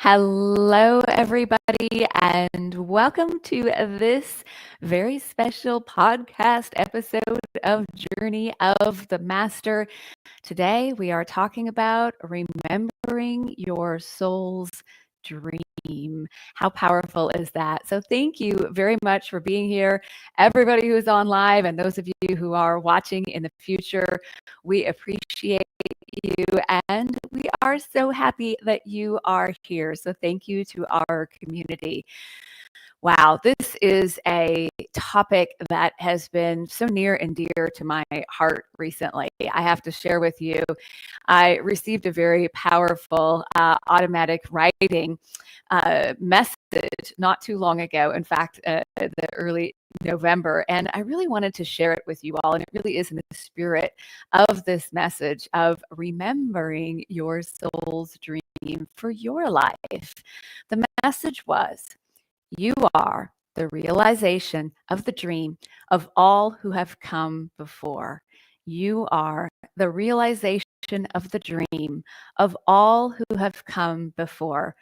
Hello, everybody, and welcome to this very special podcast episode of Journey of the Master. Today, we are talking about remembering your soul's dream. How powerful is that? So, thank you very much for being here, everybody who is on live, and those of you who are watching in the future. We appreciate you, and we are so happy that you are here. So, thank you to our community. Wow, this is a topic that has been so near and dear to my heart recently. I have to share with you, I received a very powerful automatic writing message not too long ago. In fact, the early November, and I really wanted to share it with you all. And it really is in the spirit of this message of remembering your soul's dream for your life. The message was, you are the realization of the dream of all who have come before. You are the realization of the dream of all who have come before.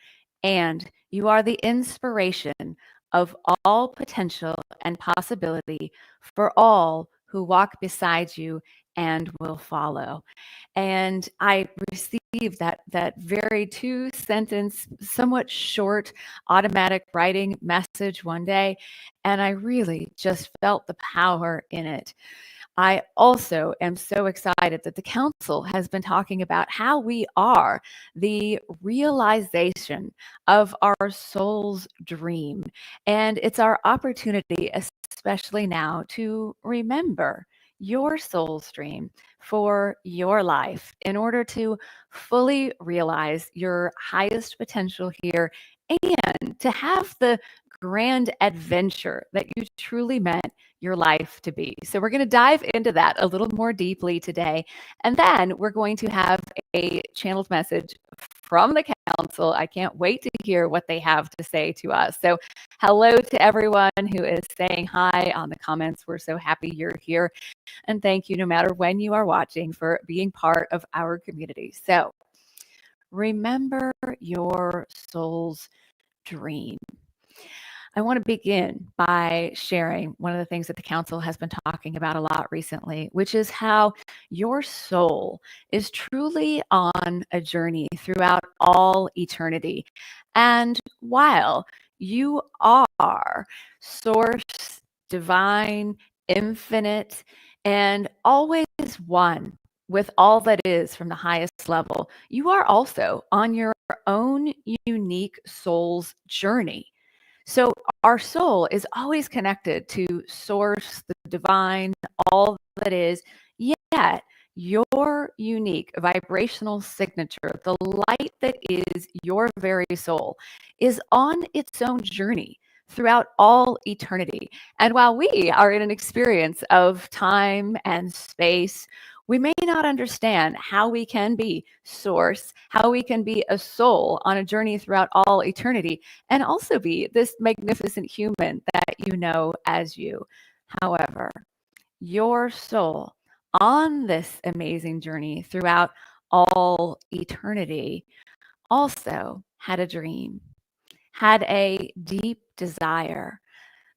And you are the inspiration of all potential and possibility for all who walk beside you and will follow. And I received that very two-sentence, somewhat short, automatic writing message one day, and I really just felt the power in it. I also am so excited that the council has been talking about how we are the realization of our soul's dream. And it's our opportunity, especially now, to remember your soul's dream for your life in order to fully realize your highest potential here and to have the grand adventure that you truly meant your life to be. So we're going to dive into that a little more deeply today. And then we're going to have a channeled message from the council. I can't wait to hear what they have to say to us. So hello to everyone who is saying hi on the comments. We're so happy you're here. And thank you, no matter when you are watching, for being part of our community. So remember your soul's dream. I want to begin by sharing one of the things that the council has been talking about a lot recently, which is how your soul is truly on a journey throughout all eternity. And while you are source, divine, infinite, and always one with all that is from the highest level, you are also on your own unique soul's journey. So our soul is always connected to source, the divine, all that is, yet your unique vibrational signature, the light that is your very soul, is on its own journey throughout all eternity. And while we are in an experience of time and space, we may not understand how we can be source, how we can be a soul on a journey throughout all eternity, and also be this magnificent human that you know as you. However, your soul on this amazing journey throughout all eternity also had a dream, had a deep desire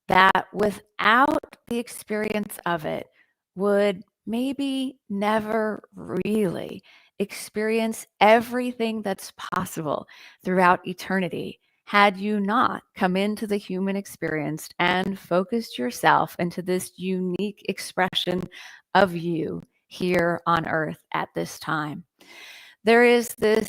that without the experience of it would maybe never really experience everything that's possible throughout eternity had you not come into the human experience and focused yourself into this unique expression of you here on earth at this time. There is this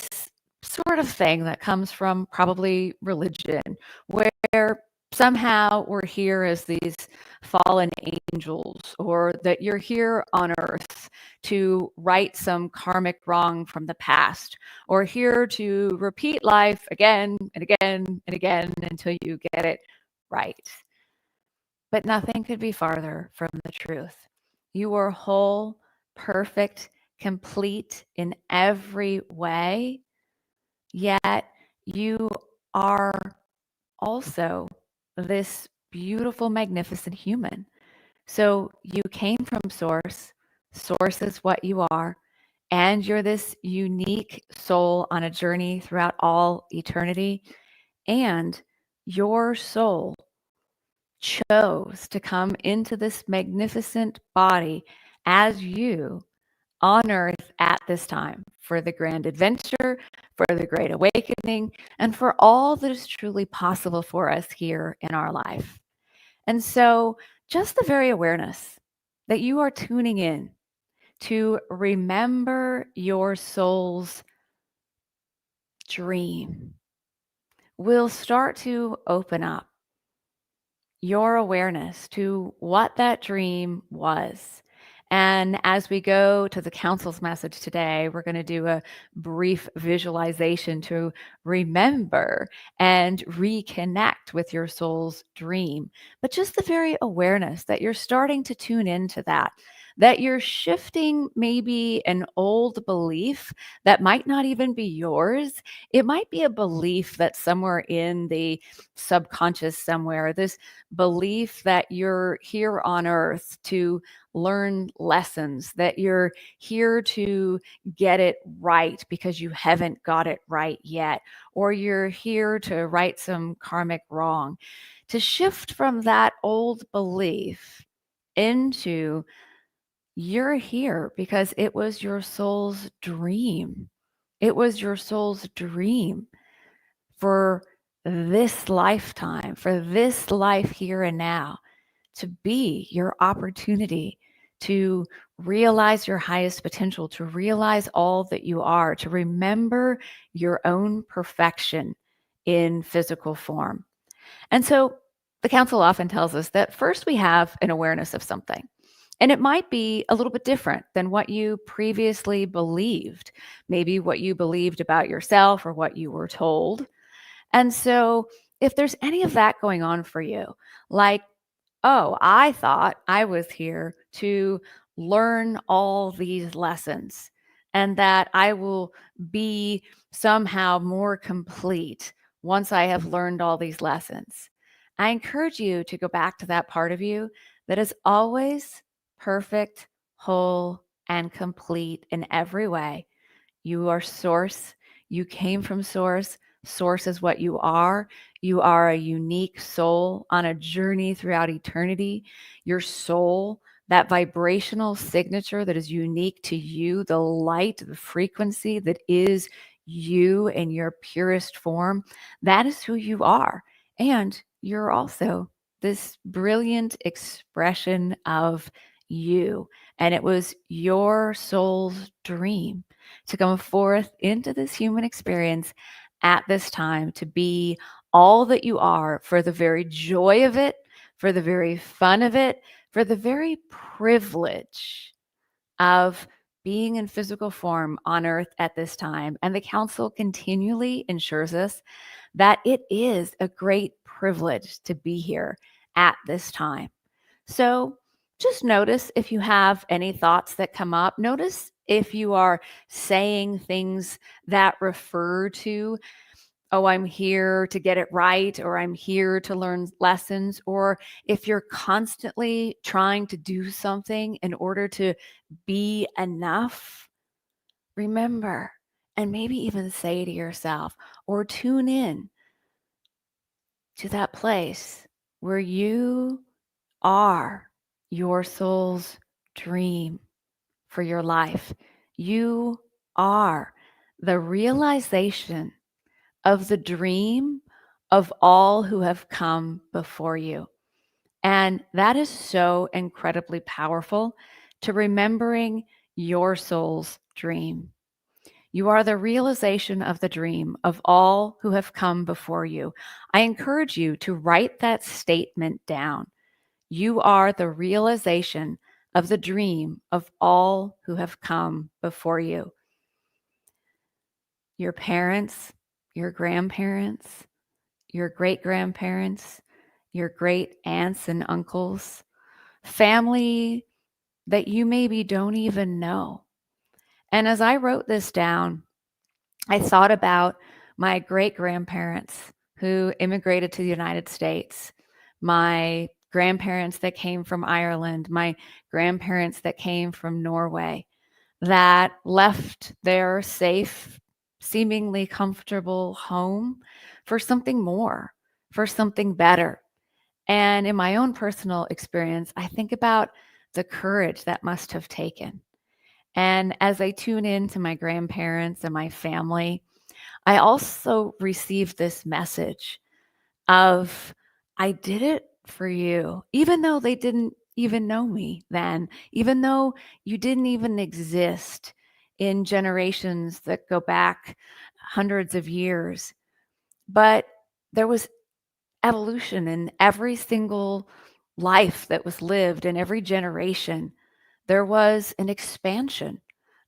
sort of thing that comes from probably religion where somehow we're here as these fallen angels, or that you're here on earth to right some karmic wrong from the past, or here to repeat life again and again and again until you get it right. But nothing could be farther from the truth. You are whole, perfect, complete in every way, yet you are also this beautiful, magnificent human. So you came from source. Source is what you are. and you're this unique soul on a journey throughout all eternity. And your soul chose to come into this magnificent body as you on earth at this time for the grand adventure, for the great awakening, and for all that is truly possible for us here in our life. And so, just the very awareness that you are tuning in to remember your soul's dream will start to open up your awareness to what that dream was. And as we go to the council's message today, we're going to do a brief visualization to remember and reconnect with your soul's dream. But just the very awareness that you're starting to tune into that you're shifting maybe an old belief that might not even be yours. It might be a belief that's somewhere in the subconscious somewhere, this belief that you're here on earth to learn lessons, that you're here to get it right because you haven't got it right yet, or you're here to right some karmic wrong. To shift from that old belief into you're here because it was your soul's dream. It was your soul's dream for this lifetime, for this life here and now, to be your opportunity to realize your highest potential, to realize all that you are, to remember your own perfection in physical form. And so the council often tells us that first we have an awareness of something. And it might be a little bit different than what you previously believed, maybe what you believed about yourself or what you were told. And so, if there's any of that going on for you, like, oh, I thought I was here to learn all these lessons and that I will be somehow more complete once I have learned all these lessons. I encourage you to go back to that part of you that is always perfect, whole, and complete in every way. You are source. You came from source. Source is what you are. You are a unique soul on a journey throughout eternity. Your soul, that vibrational signature that is unique to you, the light, the frequency that is you in your purest form, that is who you are. And you're also this brilliant expression of you. And it was your soul's dream to come forth into this human experience at this time to be all that you are for the very joy of it, for the very fun of it, for the very privilege of being in physical form on earth at this time. And the council continually ensures us that it is a great privilege to be here at this time. So just notice if you have any thoughts that come up. Notice if you are saying things that refer to, oh, I'm here to get it right, or I'm here to learn lessons, or if you're constantly trying to do something in order to be enough, remember, and maybe even say to yourself or tune in to that place where you are your soul's dream for your life. You are the realization of the dream of all who have come before you. And that is so incredibly powerful to remembering your soul's dream. You are the realization of the dream of all who have come before you. I encourage you to write that statement down. You are the realization of the dream of all who have come before you. Your parents, your grandparents, your great grandparents, your great aunts and uncles, family that you maybe don't even know. And as I wrote this down, I thought about my great grandparents who immigrated to the United States, my grandparents that came from Ireland, my grandparents that came from Norway, that left their safe, seemingly comfortable home for something more, for something better. And in my own personal experience, I think about the courage that must have taken. And as I tune in to my grandparents and my family, I also received this message of, I did it for you, even though they didn't even know me then, even though you didn't even exist in generations that go back hundreds of years. But there was evolution in every single life that was lived in every generation. There was an expansion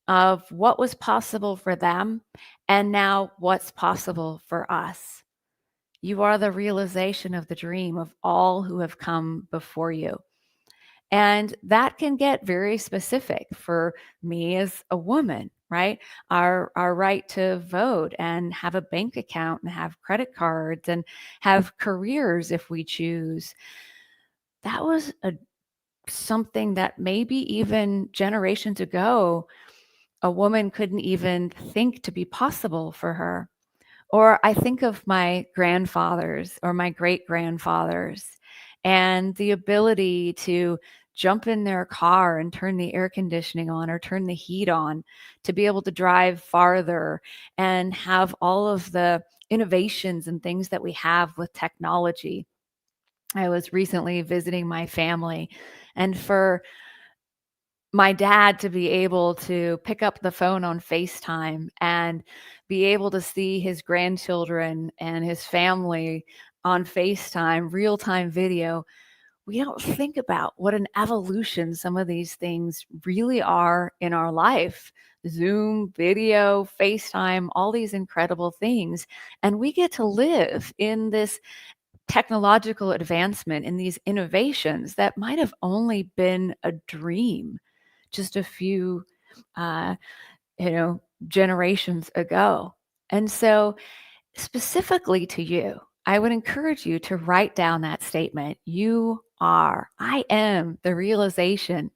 of what was possible for them and now what's possible for us. You are the realization of the dream of all who have come before you. And that can get very specific for me as a woman, right? Our right to vote and have a bank account and have credit cards and have careers if we choose. That was something that maybe even generations ago, a woman couldn't even think to be possible for her. Or I think of my grandfathers or my great grandfathers and the ability to jump in their car and turn the air conditioning on or turn the heat on, to be able to drive farther and have all of the innovations and things that we have with technology. I was recently visiting my family, and for my dad to be able to pick up the phone on FaceTime and be able to see his grandchildren and his family on FaceTime, real time video, we don't think about what an evolution some of these things really are in our life. Zoom, video, FaceTime, all these incredible things. And we get to live in this technological advancement, in these innovations that might have only been a dream just a few, uh, generations ago. And so, specifically to you, I would encourage you to write down that statement. I am the realization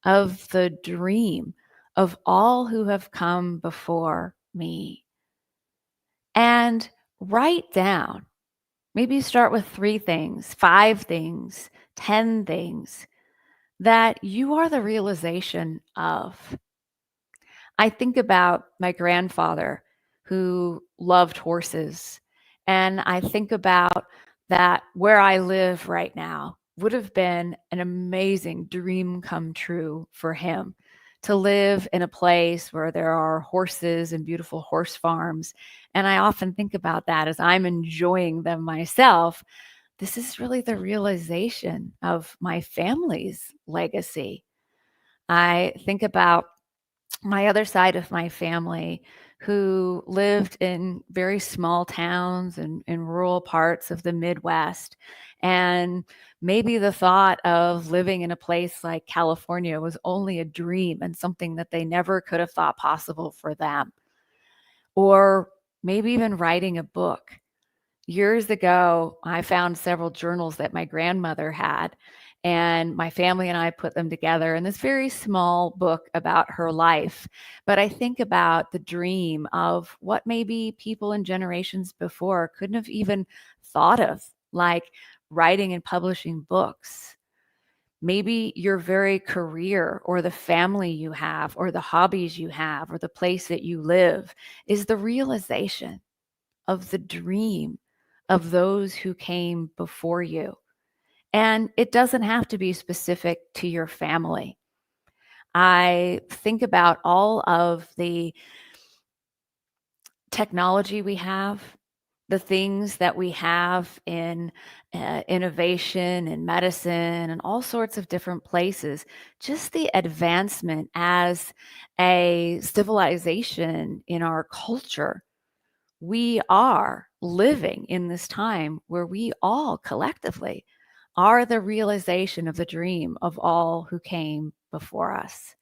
of the dream of all who have come before me. And write down, maybe start with 3 things, 5 things, 10 things that you are the realization of. I think about my grandfather who loved horses. And I think about that where I live right now would have been an amazing dream come true for him, to live in a place where there are horses and beautiful horse farms. And I often think about that as I'm enjoying them myself. This is really the realization of my family's legacy. I think about my other side of my family who lived in very small towns and in rural parts of the Midwest. And maybe the thought of living in a place like California was only a dream and something that they never could have thought possible for them. Or maybe even writing a book. Years ago, I found several journals that my grandmother had, and my family and I put them together in this very small book about her life. But I think about the dream of what maybe people in generations before couldn't have even thought of, like writing and publishing books. Maybe your very career or the family you have or the hobbies you have or the place that you live is the realization of the dream of those who came before you. And it doesn't have to be specific to your family. I think about all of the technology we have, the things that we have in innovation and medicine and all sorts of different places, just the advancement as a civilization in our culture. We are living in this time where we all collectively are the realization of the dream of all who came before us.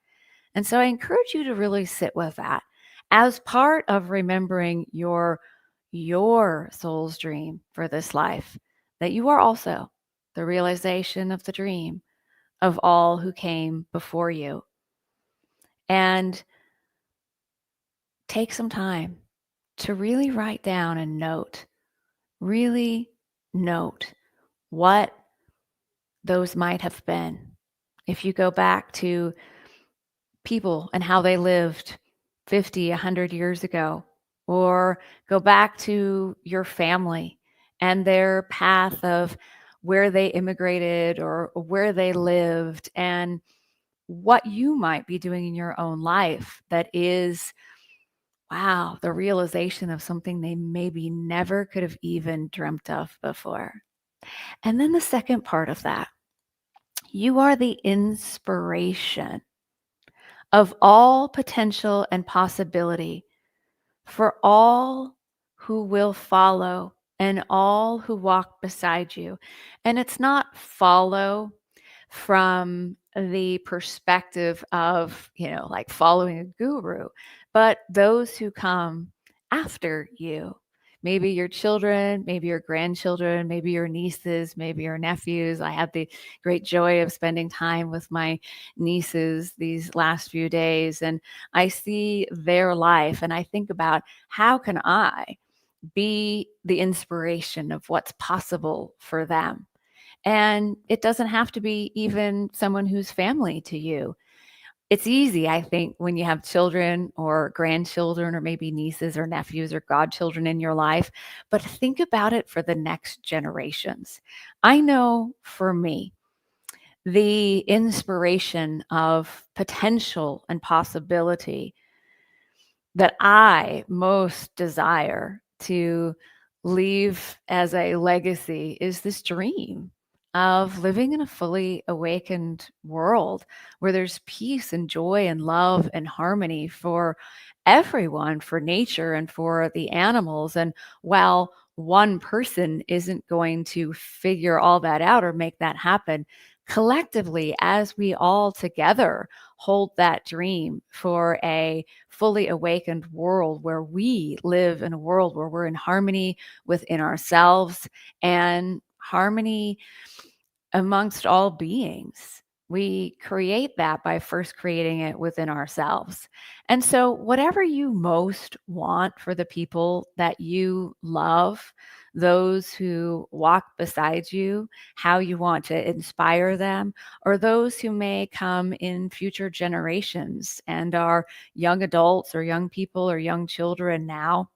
And so I encourage you to really sit with that as part of remembering your soul's dream for this life, that you are also the realization of the dream of all who came before you. And take some time to really write down and really note what those might have been. If you go back to people and how they lived 50, 100 years ago, or go back to your family and their path of where they immigrated or where they lived, and what you might be doing in your own life that is, wow, the realization of something they maybe never could have even dreamt of before. And then the second part of that, you are the inspiration of all potential and possibility for all who will follow and all who walk beside you. And it's not follow from the perspective of, like following a guru, but those who come after you. Maybe your children, maybe your grandchildren, maybe your nieces, maybe your nephews. I had the great joy of spending time with my nieces these last few days, and I see their life and I think about, how can I be the inspiration of what's possible for them? And it doesn't have to be even someone who's family to you. It's easy, I think, when you have children or grandchildren or maybe nieces or nephews or godchildren in your life, but think about it for the next generations. I know for me, the inspiration of potential and possibility that I most desire to leave as a legacy is this dream of living in a fully awakened world where there's peace and joy and love and harmony for everyone, for nature and for the animals. And while one person isn't going to figure all that out or make that happen, collectively, as we all together hold that dream for a fully awakened world where we live in a world where we're in harmony within ourselves and harmony amongst all beings. We create that by first creating it within ourselves. And so, whatever you most want for the people that you love, those who walk beside you, how you want to inspire them, or those who may come in future generations and are young adults or young people or young children now,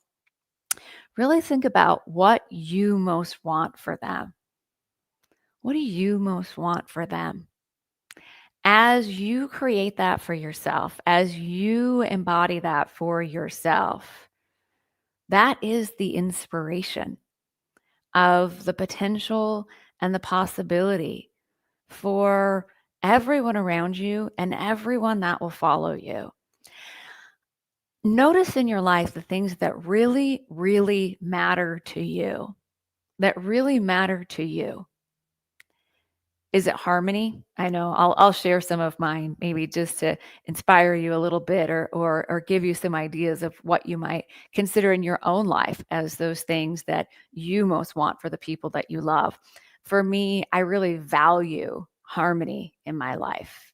really think about what you most want for them. What do you most want for them? As you create that for yourself, as you embody that for yourself, that is the inspiration of the potential and the possibility for everyone around you and everyone that will follow you. Notice in your life the things that really, really matter to you, that really matter to you. Is it harmony? I know I'll share some of mine, maybe just to inspire you a little bit, or give you some ideas of what you might consider in your own life as those things that you most want for the people that you love. For me, I really value harmony in my life,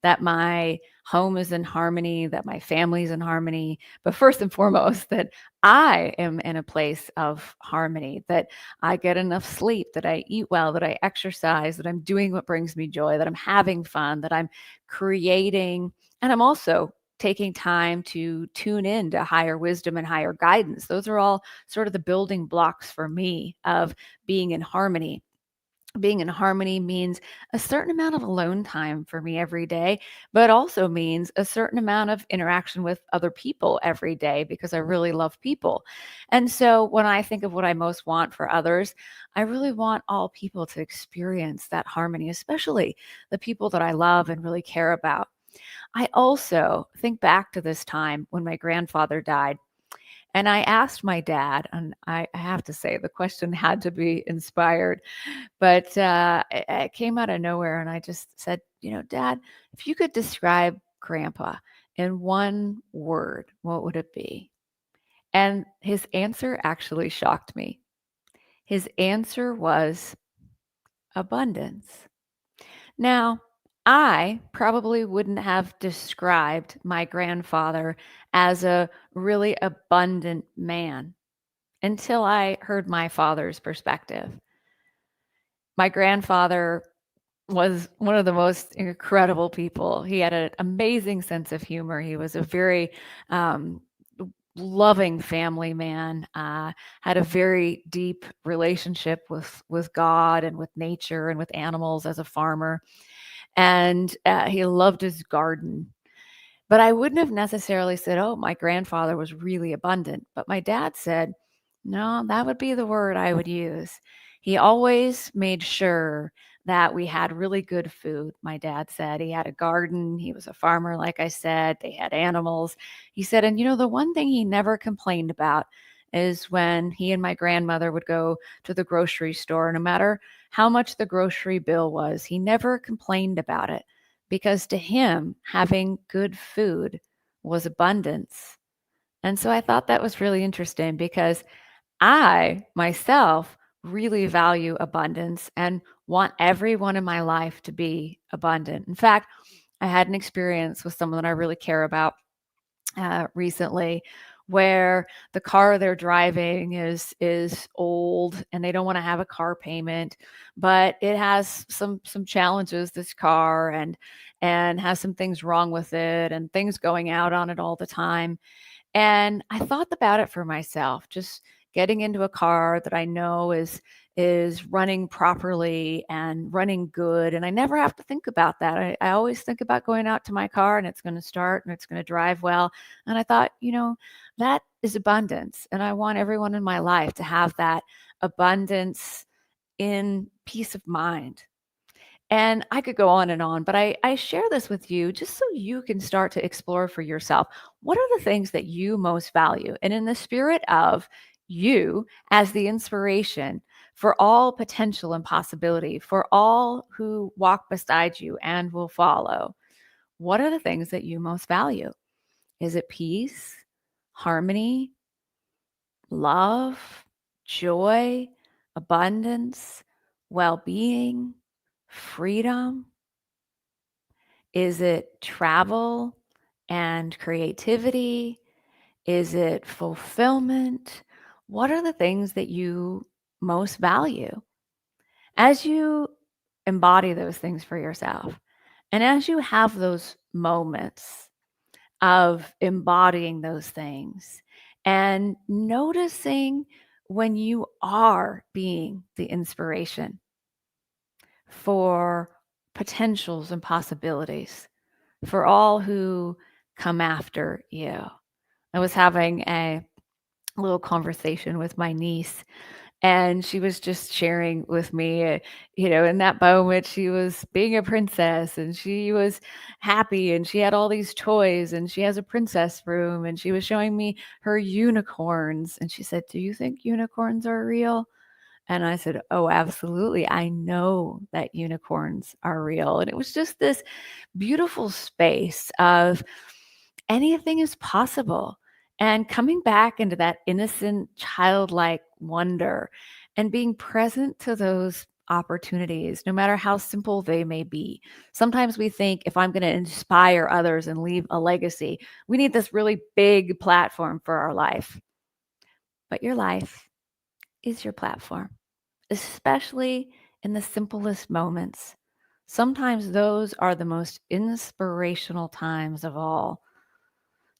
that my home is in harmony, that my family's in harmony, but first and foremost, that I am in a place of harmony, that I get enough sleep, that I eat well, that I exercise, that I'm doing what brings me joy, that I'm having fun, that I'm creating, and I'm also taking time to tune in to higher wisdom and higher guidance. Those are all sort of the building blocks for me of being in harmony. Being in harmony means a certain amount of alone time for me every day, but also means a certain amount of interaction with other people every day because I really love people. And so when I think of what I most want for others, I really want all people to experience that harmony, especially the people that I love and really care about. I also think back to this time when my grandfather died. And I asked my dad, and I have to say the question had to be inspired, but it came out of nowhere. And I just said, Dad, if you could describe Grandpa in one word, what would it be? And his answer actually shocked me. His answer was abundance. Now, I probably wouldn't have described my grandfather as a really abundant man until I heard my father's perspective. My grandfather was one of the most incredible people. He had an amazing sense of humor. He was a very um, loving family man. Had a very deep relationship with God and with nature and with animals as a farmer, and he loved his garden. But I wouldn't have necessarily said, "Oh, my grandfather was really abundant." But my dad said, "No, that would be the word I would use." He always made sure that we had really good food. My dad said he had a garden. He was a farmer, like I said. They had animals. He said, and the one thing he never complained about is when he and my grandmother would go to the grocery store, no matter how much the grocery bill was, he never complained about it because to him, having good food was abundance. And so I thought that was really interesting because I myself really value abundance and want everyone in my life to be abundant. In fact, I had an experience with someone that I really care about recently where the car they're driving is old and they don't want to have a car payment, but it has some challenges, this car, and has some things wrong with it and things going out on it all the time. And I thought about it for myself, just getting into a car that I know is running properly and running good. And I never have to think about that. I always think about going out to my car and it's going to start and it's going to drive well. And I thought, that is abundance. And I want everyone in my life to have that abundance in peace of mind. And I could go on, but I share this with you just so you can start to explore for yourself. What are the things that you most value? And in the spirit of you as the inspiration for all potential and possibility, for all who walk beside you and will follow, what are the things that you most value? Is it peace, harmony, love, joy, abundance, well being, freedom? Is it travel and creativity? Is it fulfillment? What are the things that you most value? As you embody those things for yourself, and as you have those moments of embodying those things and noticing when you are being the inspiration for potentials and possibilities for all who come after you. I was having a little conversation with my niece, and she was just sharing with me, in that moment, she was being a princess and she was happy and she had all these toys and she has a princess room and she was showing me her unicorns. And she said, "Do you think unicorns are real?" And I said, "Oh, absolutely. I know that unicorns are real." And it was just this beautiful space of anything is possible and coming back into that innocent, childlike wonder and being present to those opportunities, no matter how simple they may be. Sometimes we think if I'm going to inspire others and leave a legacy, we need this really big platform for our life. But your life is your platform, especially in the simplest moments. Sometimes those are the most inspirational times of all.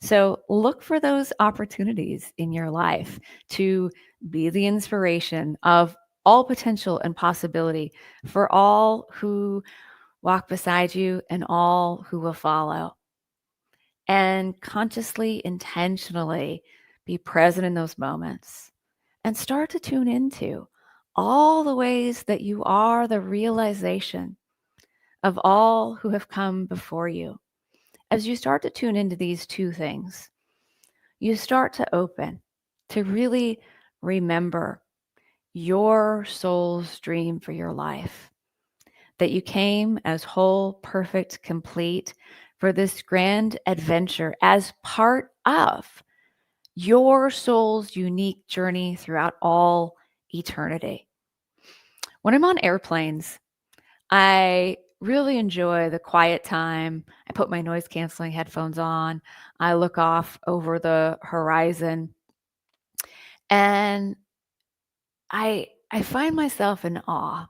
So look for those opportunities in your life to be the inspiration of all potential and possibility for all who walk beside you and all who will follow. And consciously, intentionally be present in those moments and start to tune into all the ways that you are the realization of all who have come before you. As you start to tune into these two things, you start to open to really remember your soul's dream for your life, that you came as whole, perfect, complete for this grand adventure as part of your soul's unique journey throughout all eternity. When I'm on airplanes, I really enjoy the quiet time. I put my noise canceling headphones on. I look off over the horizon, and I find myself in awe.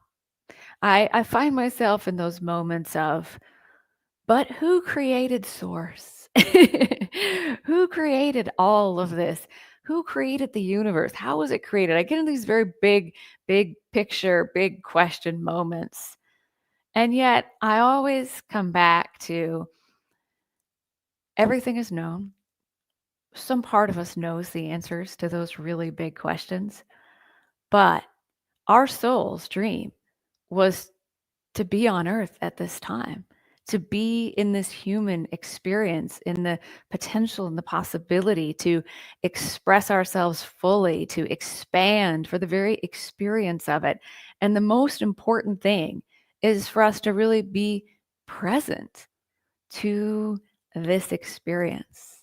I find myself in those moments of, but who created source? Who created all of this? Who created the universe? How was it created? I get in these very big picture, big question moments. And yet I always come back to everything is known. Some part of us knows the answers to those really big questions, but our soul's dream was to be on earth at this time, to be in this human experience, in the potential and the possibility to express ourselves fully, to expand for the very experience of it. And the most important thing is for us to really be present to this experience.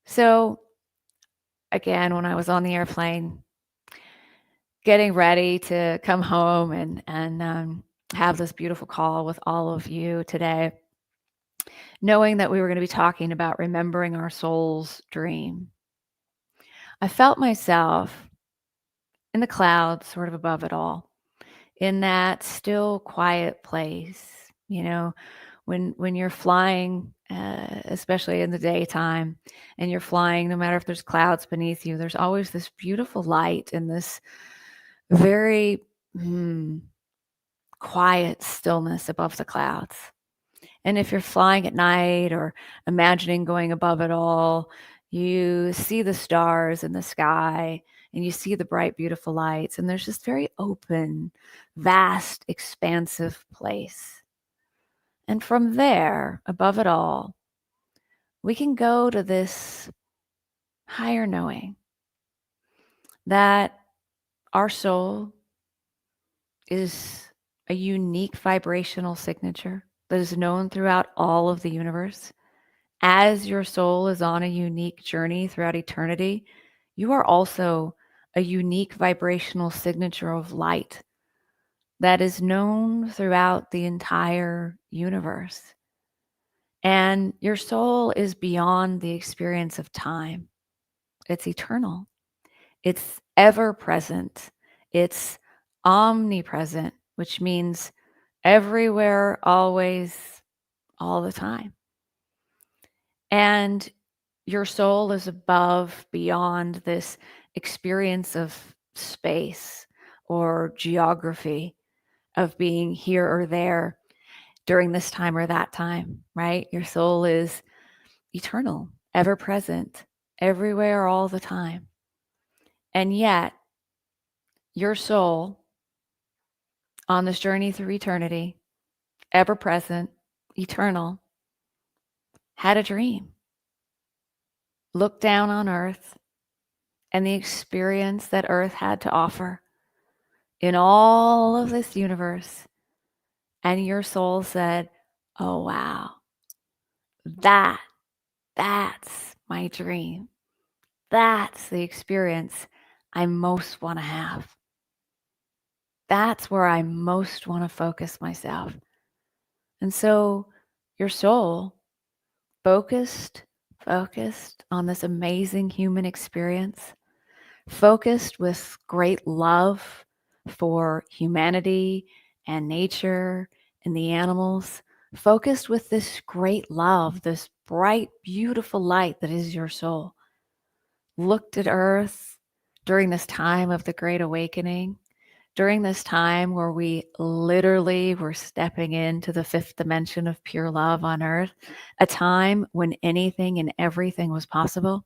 So, again, when I was on the airplane, getting ready to come home and have this beautiful call with all of you today, knowing that we were going to be talking about remembering our soul's dream, I felt myself in the clouds, sort of above it all, in that still quiet place. You know, when you're flying, especially in the daytime, and you're flying, no matter if there's clouds beneath you, there's always this beautiful light and this very quiet stillness above the clouds. And if you're flying at night or imagining going above it all, you see the stars in the sky and you see the bright, beautiful lights. And there's this very open, vast, expansive place. And from there, above it all, we can go to this higher knowing that our soul is a unique vibrational signature that is known throughout all of the universe. As your soul is on a unique journey throughout eternity, you are also a unique vibrational signature of light that is known throughout the entire universe. And your soul is beyond the experience of time. It's eternal. It's ever present. It's omnipresent, which means everywhere, always, all the time. And your soul is above, beyond this experience of space or geography, of being here or there during this time or that time, right? Your soul is eternal, ever present, everywhere, all the time. And yet, your soul on this journey through eternity, ever present, eternal, had a dream. Looked down on earth and the experience that earth had to offer in all of this universe. And your soul said, oh, wow, that's my dream. That's the experience I most want to have. That's where I most want to focus myself. And so your soul focused on this amazing human experience, focused with great love for humanity and nature and the animals, focused with this great love, this bright, beautiful light that is your soul. Looked at earth during this time of the Great Awakening, during this time where we literally were stepping into the fifth dimension of pure love on earth, a time when anything and everything was possible,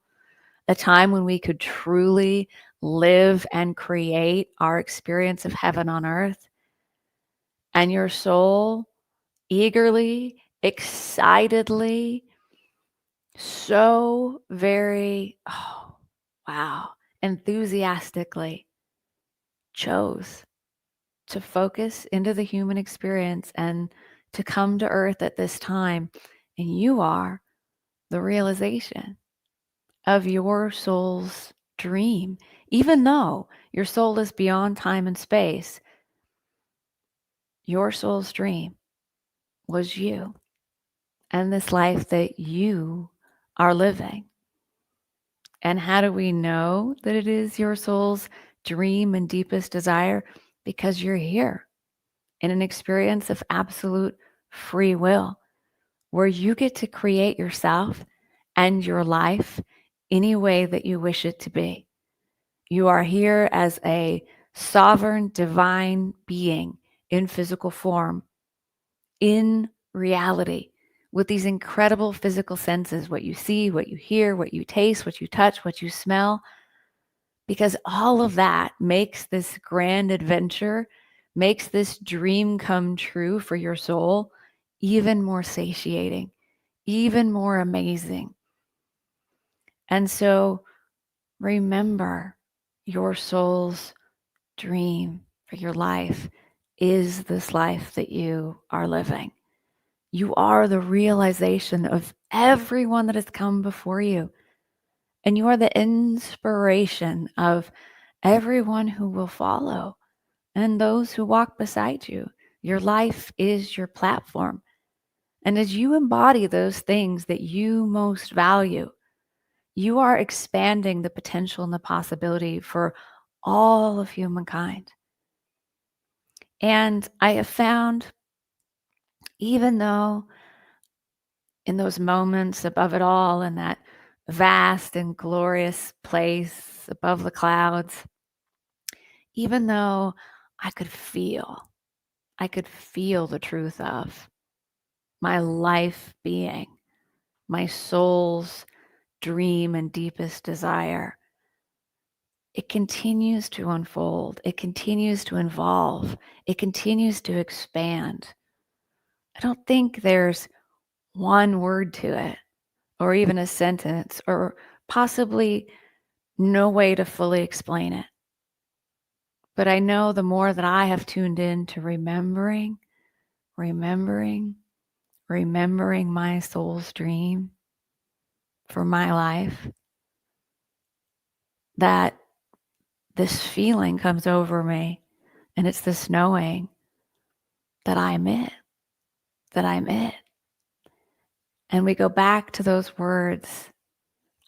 a time when we could truly live and create our experience of heaven on earth. And your soul eagerly, excitedly, so very, oh, wow, enthusiastically chose to focus into the human experience and to come to earth at this time. And you are the realization of your soul's dream. Even though your soul is beyond time and space, your soul's dream was you and this life that you are living. And how do we know that it is your soul's dream and deepest desire? Because you're here in an experience of absolute free will, where you get to create yourself and your life any way that you wish it to be. You are here as a sovereign divine being in physical form, in reality, with these incredible physical senses, what you see, what you hear, what you taste, what you touch, what you smell, because all of that makes this grand adventure, makes this dream come true for your soul even more satiating, even more amazing. And so remember, your soul's dream for your life is this life that you are living. You are the realization of everyone that has come before you. And you are the inspiration of everyone who will follow and those who walk beside you. Your life is your platform. And as you embody those things that you most value, you are expanding the potential and the possibility for all of humankind. And I have found, even though in those moments above it all, in that vast and glorious place above the clouds, even though I could feel the truth of my life being, my soul's dream and deepest desire, it continues to unfold. It continues to evolve. It continues to expand. I don't think there's one word to it, or even a sentence, or possibly no way to fully explain it. But I know the more that I have tuned in to remembering my soul's dream for my life, that this feeling comes over me, and it's this knowing that I'm it, that I'm it. And we go back to those words,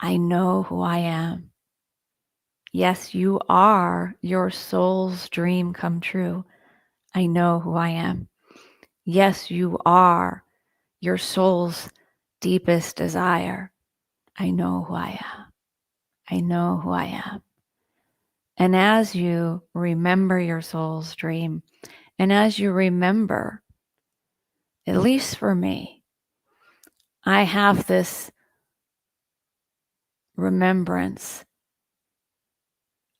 I know who I am. Yes, you are your soul's dream come true. I know who I am. Yes, you are your soul's deepest desire. I know who I am. I know who I am. And as you remember your soul's dream, and as you remember, at least for me, I have this remembrance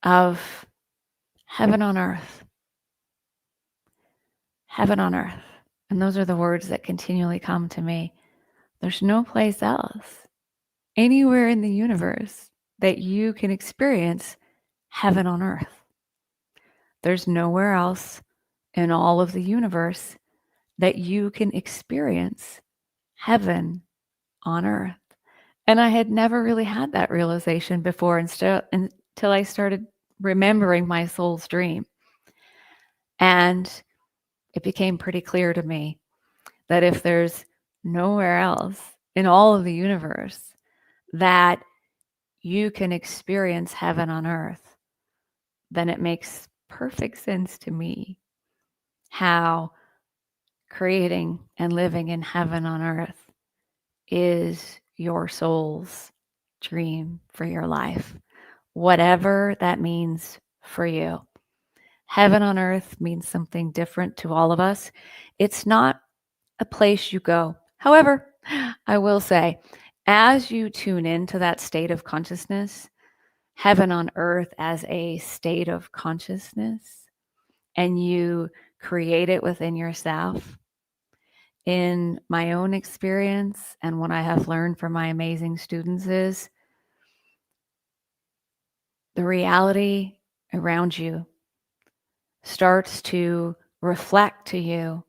of heaven on earth. Heaven on earth. And those are the words that continually come to me. There's no place else, anywhere in the universe, that you can experience heaven on earth. There's nowhere else in all of the universe that you can experience heaven on earth. And I had never really had that realization before until I started remembering my soul's dream. And it became pretty clear to me that if there's nowhere else in all of the universe that you can experience heaven on earth, then it makes perfect sense to me how creating and living in heaven on earth is your soul's dream for your life, whatever that means for you. Heaven on earth means something different to all of us. It's not a place you go. However, I will say, as you tune into that state of consciousness, heaven on earth as a state of consciousness, and you create it within yourself, in my own experience and what I have learned from my amazing students is the reality around you starts to reflect to you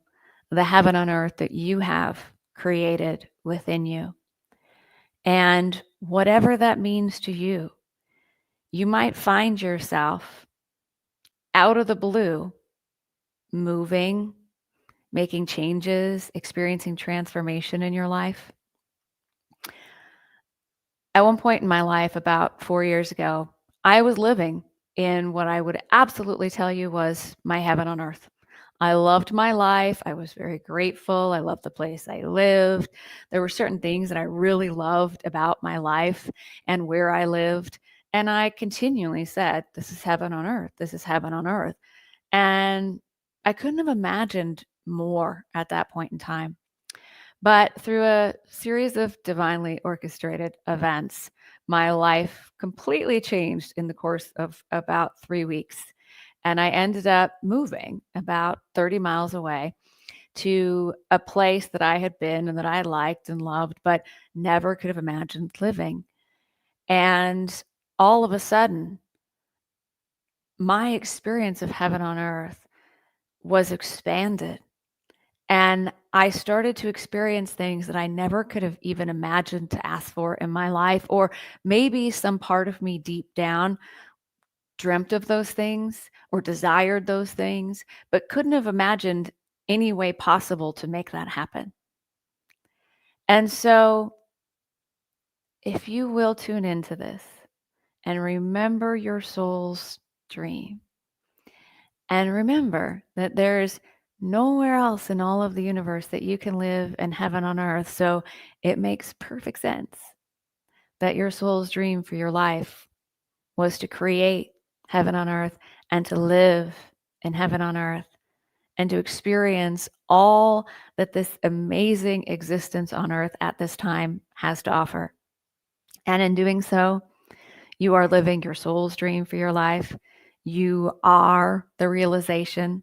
the heaven on earth that you have created within you. And whatever that means to you, you might find yourself out of the blue moving making changes, experiencing transformation in your life. At one point in my life, about 4 years ago, I was living in what I would absolutely tell you was my heaven on earth. I loved my life. I was very grateful. I loved the place I lived. There were certain things that I really loved about my life and where I lived. And I continually said, this is heaven on earth. This is heaven on earth. And I couldn't have imagined more at that point in time. But through a series of divinely orchestrated events, my life completely changed in the course of about 3 weeks. And I ended up moving about 30 miles away to a place that I had been and that I liked and loved, but never could have imagined living. And all of a sudden, my experience of heaven on earth was expanded. And I started to experience things that I never could have even imagined to ask for in my life, or maybe some part of me deep down dreamt of those things or desired those things, but couldn't have imagined any way possible to make that happen. And so, if you will tune into this and remember your soul's dream, and remember that there's nowhere else in all of the universe that you can live in heaven on earth. So it makes perfect sense that your soul's dream for your life was to create heaven on earth and to live in heaven on earth and to experience all that this amazing existence on earth at this time has to offer. And in doing so, you are living your soul's dream for your life. You are the realization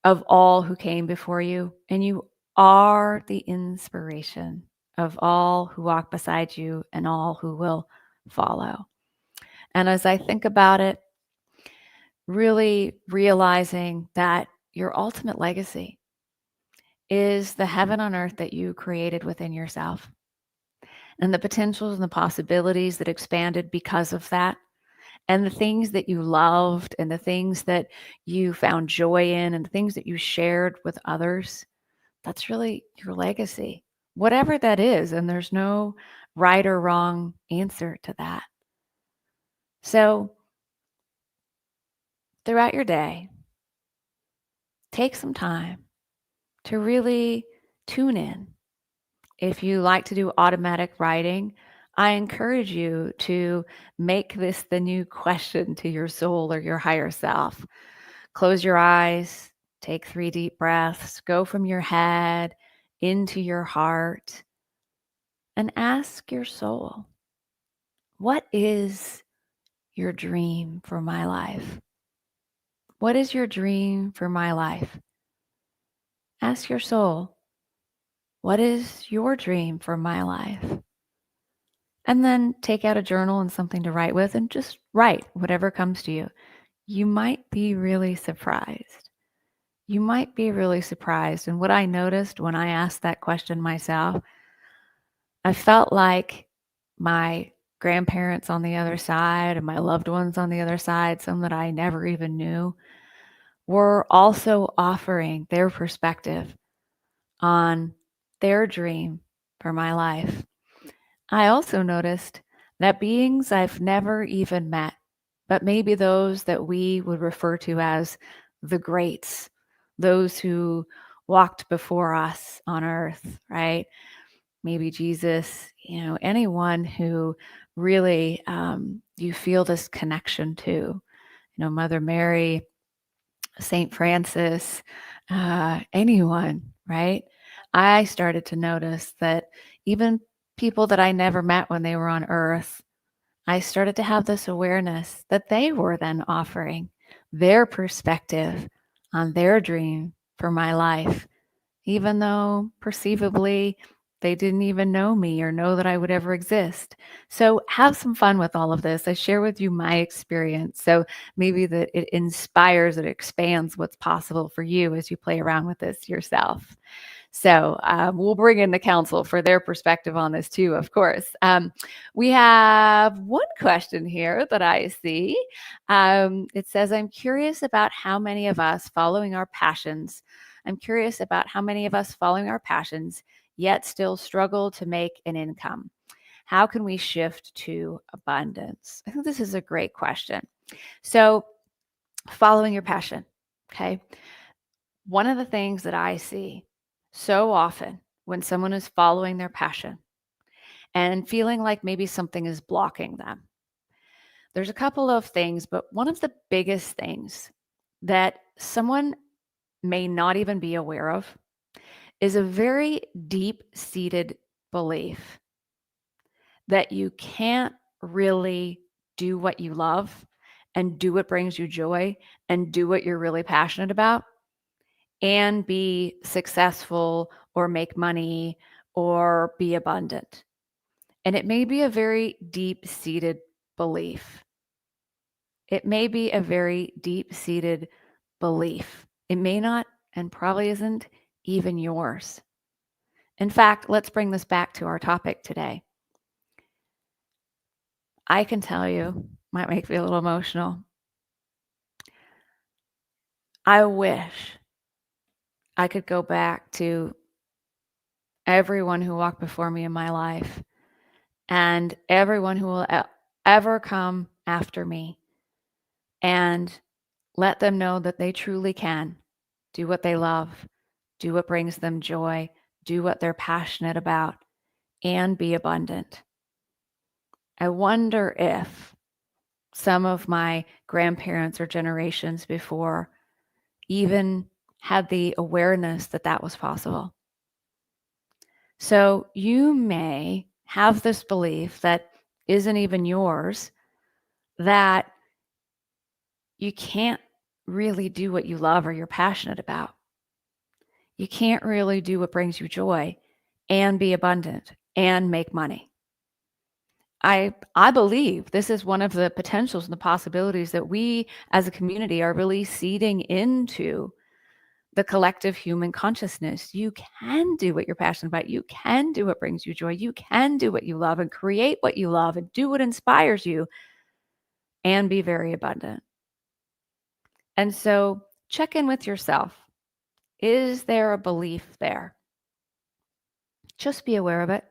of all who came before you, and you are the inspiration of all who walk beside you and all who will follow. And as I think about it, really realizing that your ultimate legacy is the heaven on earth that you created within yourself and the potentials and the possibilities that expanded because of that, and the things that you loved and the things that you found joy in and the things that you shared with others. That's really your legacy, whatever that is. And there's no right or wrong answer to that. So throughout your day, take some time to really tune in. If you like to do automatic writing, I encourage you to make this the new question to your soul or your higher self. Close your eyes, take 3 deep breaths, go from your head into your heart, and ask your soul, what is your dream for my life? What is your dream for my life? Ask your soul, what is your dream for my life? And then take out a journal and something to write with and just write whatever comes to you. You might be really surprised. You might be really surprised. And what I noticed when I asked that question myself, I felt like my grandparents on the other side and my loved ones on the other side, some that I never even knew, were also offering their perspective on their dream for my life. I also noticed that beings I've never even met, but maybe those that we would refer to as the greats, those who walked before us on earth, right? Maybe Jesus, anyone who really you feel this connection to, Mother Mary, St. Francis, anyone, right? I started to notice that even people that I never met when they were on earth, I started to have this awareness that they were then offering their perspective on their dream for my life, even though perceivably they didn't even know me or know that I would ever exist. So have some fun with all of this. I share with you my experience. So maybe that it inspires, it expands what's possible for you as you play around with this yourself. So we'll bring in the council for their perspective on this too, of course. We have one question here that I see. It says, I'm curious about how many of us following our passions I'm curious about how many of us following our passions yet still struggle to make an income. How can we shift to abundance? I think this is a great question. So, following your passion, okay? One of the things that I see so often when someone is following their passion and feeling like maybe something is blocking them, there's a couple of things, but one of the biggest things that someone may not even be aware of is a very deep seated belief that you can't really do what you love and do what brings you joy and do what you're really passionate about and be successful or make money or be abundant. And it may be a very deep seated belief. It may be a very deep seated belief. It may not and probably isn't even yours. In fact, let's bring this back to our topic today. I can tell you, might make me a little emotional. I wish I could go back to everyone who walked before me in my life and everyone who will ever come after me and let them know that they truly can do what they love, do what brings them joy, do what they're passionate about, and be abundant. I wonder if some of my grandparents or generations before even had the awareness that that was possible. So you may have this belief that isn't even yours, that you can't really do what you love or you're passionate about. You can't really do what brings you joy and be abundant and make money. I believe this is one of the potentials and the possibilities that we as a community are really seeding into the collective human consciousness. You can do what you're passionate about. You can do what brings you joy. You can do what you love and create what you love and do what inspires you and be very abundant. And so check in with yourself. Is there a belief there? Just be aware of it.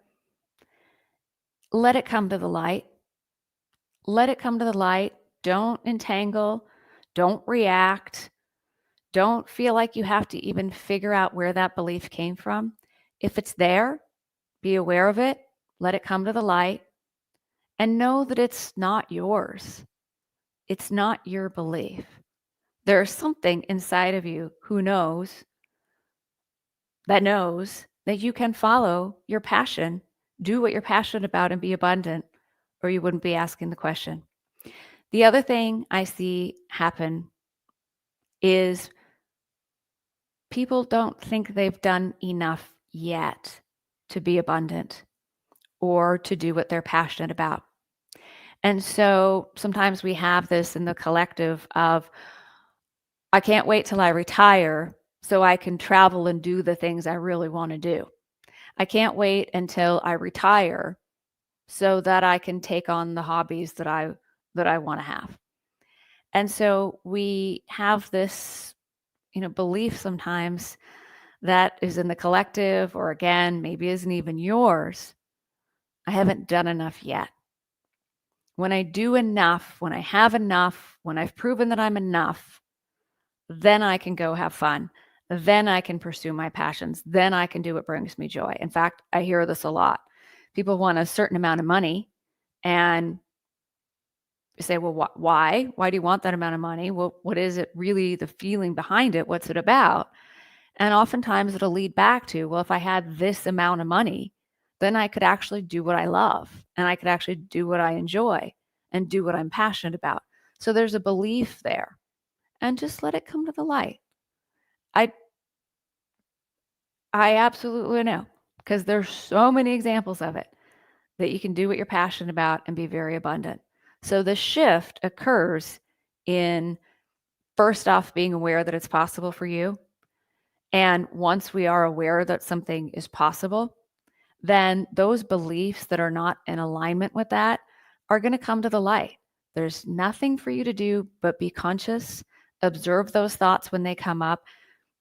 Let it come to the light. Let it come to the light. Don't entangle. Don't react. Don't feel like you have to even figure out where that belief came from. If it's there, be aware of it. Let it come to the light and know that it's not yours. It's not your belief. There's something inside of you who knows that you can follow your passion, do what you're passionate about, and be abundant, or you wouldn't be asking the question. The other thing I see happen is people don't think they've done enough yet to be abundant or to do what they're passionate about. And so sometimes we have this in the collective of, I can't wait till I retire so I can travel and do the things I really want to do. I can't wait until I retire so that I can take on the hobbies that I want to have. And so we have this, belief sometimes that is in the collective, or again, maybe isn't even yours. I haven't done enough yet. When I do enough, when I have enough, when I've proven that I'm enough, then I can go have fun. Then I can pursue my passions. Then I can do what brings me joy. In fact, I hear this a lot. People want a certain amount of money and say, well, why? Why do you want that amount of money? Well, what is it really, the feeling behind it? What's it about? And oftentimes it'll lead back to, well, if I had this amount of money, then I could actually do what I love and I could actually do what I enjoy and do what I'm passionate about. So there's a belief there, and just let it come to the light. I absolutely know, because there's so many examples of it, that you can do what you're passionate about and be very abundant. So the shift occurs in, first off, being aware that it's possible for you. And once we are aware that something is possible, then those beliefs that are not in alignment with that are going to come to the light. There's nothing for you to do but be conscious, observe those thoughts when they come up,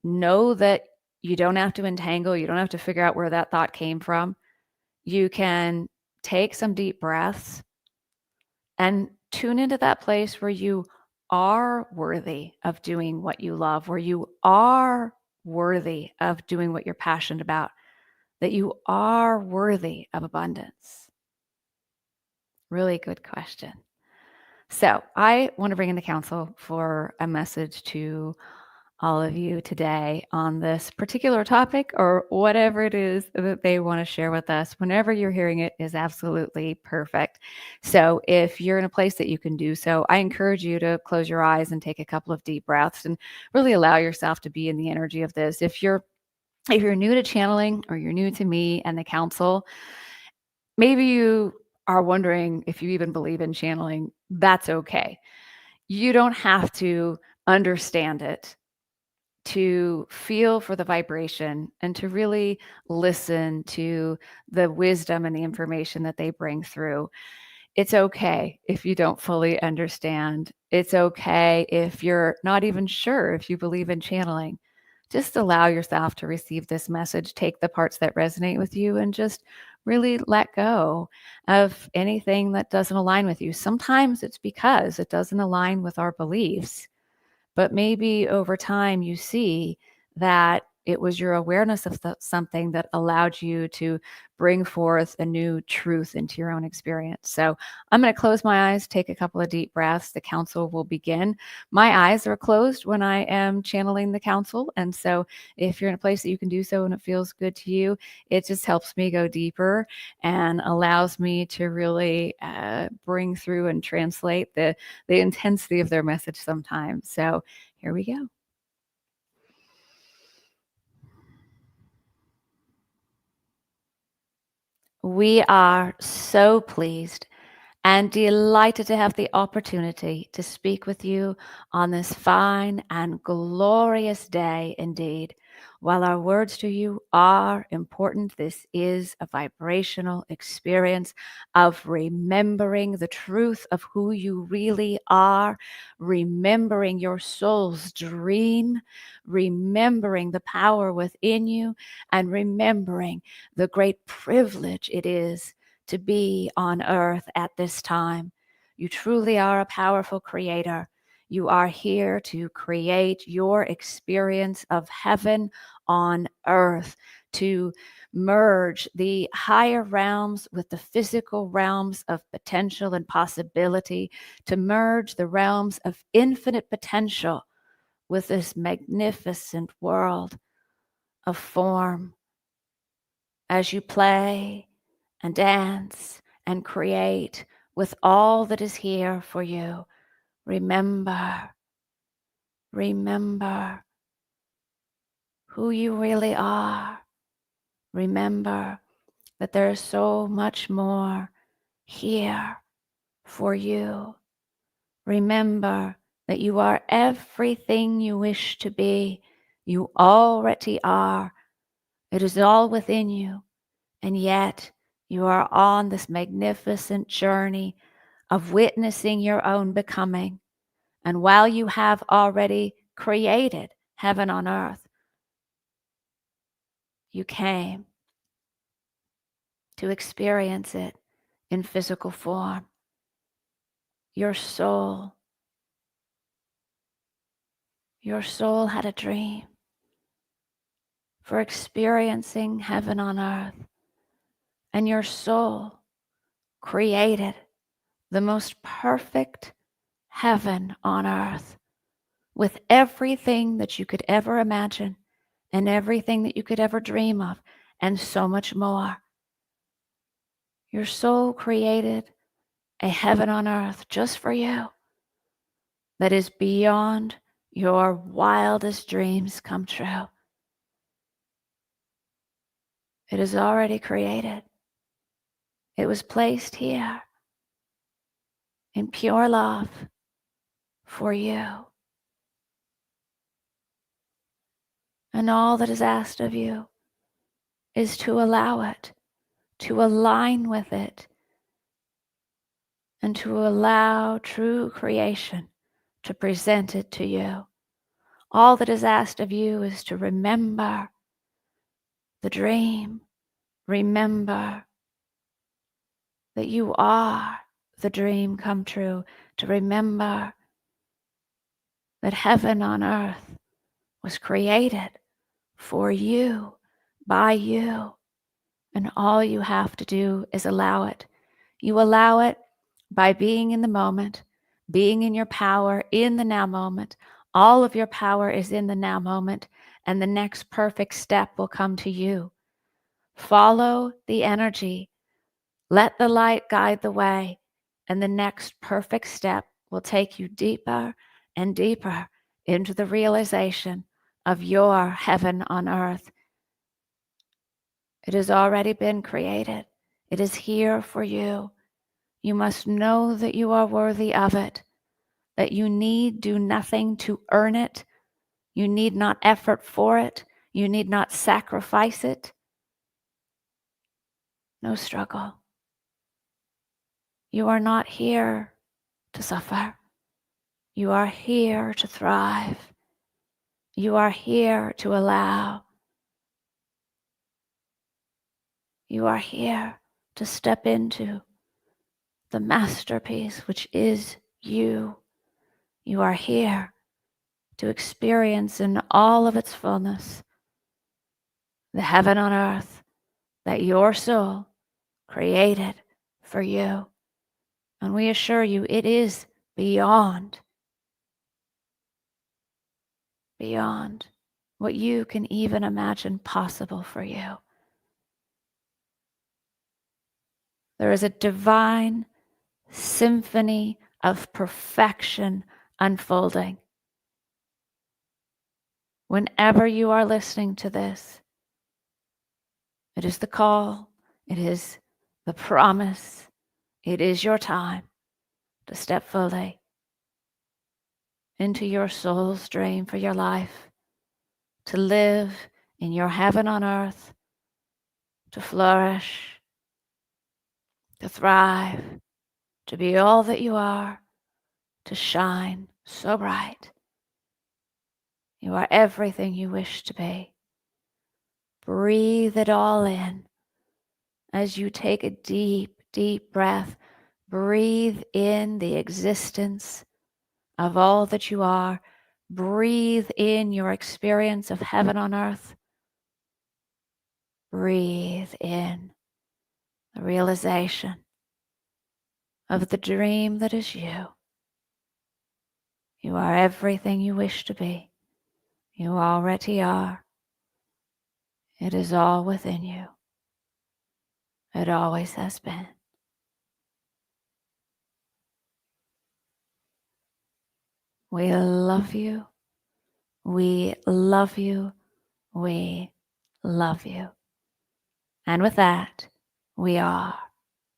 know that you don't have to entangle, you don't have to figure out where that thought came from. You can take some deep breaths and tune into that place where you are worthy of doing what you love, where you are worthy of doing what you're passionate about, that you are worthy of abundance. Really good question. So I want to bring in the council for a message to all of you today on this particular topic or whatever it is that they want to share with us. Whenever you're hearing it is absolutely perfect. So if you're in a place that you can do so, I encourage you to close your eyes and take a couple of deep breaths and really allow yourself to be in the energy of this. If you're new to channeling or you're new to me and the council, maybe you are wondering if you even believe in channeling. That's okay. You don't have to understand it to feel for the vibration and to really listen to the wisdom and the information that they bring through. It's okay if you don't fully understand. It's okay if you're not even sure if you believe in channeling. Just allow yourself to receive this message, take the parts that resonate with you, and just really let go of anything that doesn't align with you. Sometimes it's because it doesn't align with our beliefs. But maybe over time you see that it was your awareness of something that allowed you to bring forth a new truth into your own experience. So I'm going to close my eyes, take a couple of deep breaths. The council will begin. My eyes are closed when I am channeling the council. And so if you're in a place that you can do so and it feels good to you, it just helps me go deeper and allows me to really bring through and translate the intensity of their message sometimes. So here we go. We are so pleased and delighted to have the opportunity to speak with you on this fine and glorious day indeed. While our words to you are important, this is a vibrational experience of remembering the truth of who you really are, remembering your soul's dream, remembering the power within you, and remembering the great privilege it is to be on earth at this time. You truly are a powerful creator. You are here to create your experience of heaven on earth, to merge the higher realms with the physical realms of potential and possibility, to merge the realms of infinite potential with this magnificent world of form. As you play and dance and create with all that is here for you, remember who you really are. Remember that there is so much more here for you. Remember that you are everything you wish to be. You already are. It is all within you. And yet you are on this magnificent journey of witnessing your own becoming. And while you have already created heaven on earth, you came to experience it in physical form. Your soul had a dream for experiencing heaven on earth. And your soul created the most perfect heaven on earth with everything that you could ever imagine and everything that you could ever dream of and so much more. Your soul created a heaven on earth just for you that is beyond your wildest dreams come true. It is already created. It was placed here in pure love for you. And all that is asked of you is to allow it, to align with it, and to allow true creation to present it to you. All that is asked of you is to remember the dream. Remember that you are the dream come true. To remember that heaven on earth was created for you, by you. And all you have to do is allow it. You allow it by being in the moment, being in your power in the now moment. All of your power is in the now moment, and the next perfect step will come to you. Follow the energy. Let the light guide the way, and the next perfect step will take you deeper and deeper into the realization of your heaven on earth. It has already been created. It is here for you. You must know that you are worthy of it, that you need do nothing to earn it. You need not effort for it. You need not sacrifice it. No struggle. You are not here to suffer. You are here to thrive. You are here to allow. You are here to step into the masterpiece, which is you. You are here to experience in all of its fullness the heaven on earth that your soul created for you. And we assure you it is beyond what you can even imagine possible for you. There is a divine symphony of perfection unfolding. Whenever you are listening to this, it is the call, it is the promise, it is your time to step fully into your soul's dream for your life, to live in your heaven on earth, to flourish, to thrive, to be all that you are, to shine so bright. You are everything you wish to be. Breathe it all in as you take a deep, deep breath. Breathe in the existence of all that you are. Breathe in your experience of heaven on earth. Breathe in the realization of the dream that is you. You are everything you wish to be. You already are. It is all within you. It always has been. We love you. We love you. We love you. And with that, we are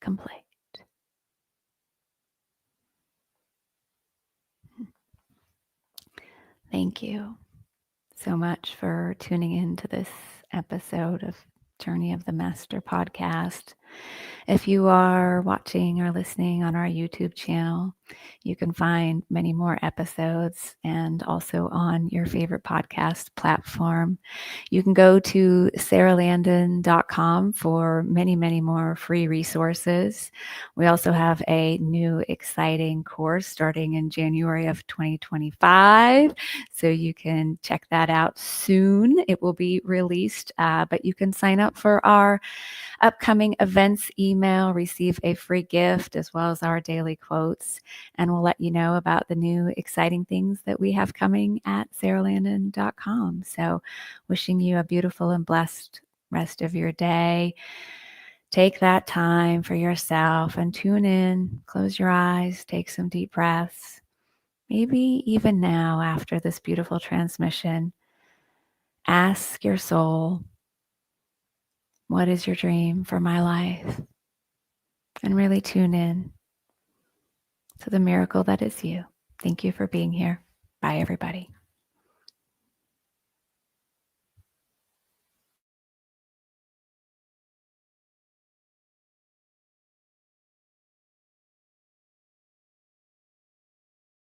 complete. Thank you so much for tuning in to this episode of Journey of the Master podcast. If you are watching or listening on our YouTube channel, you can find many more episodes and also on your favorite podcast platform. You can go to saralandon.com for many, many more free resources. We also have a new exciting course starting in January of 2025. So you can check that out soon. It will be released, but you can sign up for our upcoming events email, receive a free gift as well as our daily quotes, and we'll let you know about the new exciting things that we have coming at saralandon.com. So wishing you a beautiful and blessed rest of your day. Take that time for yourself and tune in, close your eyes, take some deep breaths. Maybe even now after this beautiful transmission, ask your soul, what is your dream for my life? And really tune in to the miracle that is you. Thank you for being here. Bye, everybody.